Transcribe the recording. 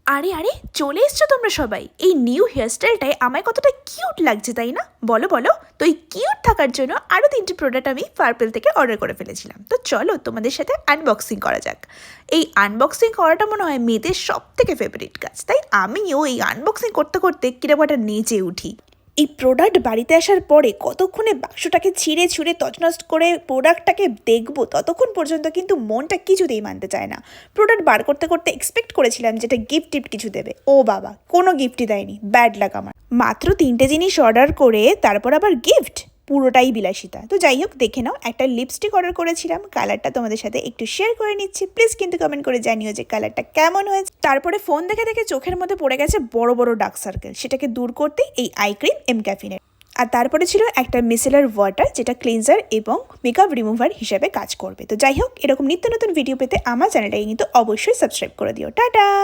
আরে আরে, চলে এসছো তোমরা সবাই। এই নিউ হেয়ারস্টাইলটায় আমায় কতটা কিউট লাগছে, তাই না? বলো বলো। তো এই কিউট থাকার জন্য আরও 3টি প্রোডাক্ট আমি পার্পেল থেকে অর্ডার করে ফেলেছিলাম। তো চলো তোমাদের সাথে আনবক্সিং করা যাক। এই আনবক্সিং করাটা মনে হয় মেয়েদের সব থেকে ফেভারিট কাজ, তাই আমিও এই আনবক্সিং করতে করতে কিরকম একটা নেচে উঠি। এই প্রোডাক্ট বাড়িতে আসার পরে কতক্ষণে বাক্সটাকে ছিঁড়ে ছুঁড়ে তছনছ করে প্রোডাক্টটাকে দেখবো, ততক্ষণ পর্যন্ত কিন্তু মনটা কিছুতেই মানতে চায় না। প্রোডাক্ট বার করতে করতে এক্সপেক্ট করেছিলাম যেটা গিফট টিফট কিছু দেবে, ও বাবা কোনো গিফটই দেয়নি। ব্যাড লাক আমার। মাত্র 3টে জিনিস অর্ডার করে তারপর আবার গিফট, পুরোটাই বিলাসিতা। তো যাই হোক, দেখে নাও। একটা লিপস্টিক অর্ডার করেছিলাম, কালারটা তোমাদের সাথে একটু শেয়ার করে নিচ্ছি। প্লিজ কিন্তু কমেন্ট করে জানিও যে কালারটা কেমন হয়েছে। তারপরে ফোন দেখে দেখে চোখের মধ্যে পড়ে গেছে বড় বড় ডার্ক সার্কেল, সেটাকে দূর করতে এই আই ক্রিম এম ক্যাফিনের। আর তারপরে ছিল একটা মিসেলার ওয়াটার, যেটা ক্লিনজার এবং মেকআপ রিমুভার হিসেবে কাজ করবে। তো যাই হোক, এরকম নিত্য নতুন ভিডিও পেতে আমার চ্যানেলটাকে কিন্তু অবশ্যই সাবস্ক্রাইব করে দিও। টাটা।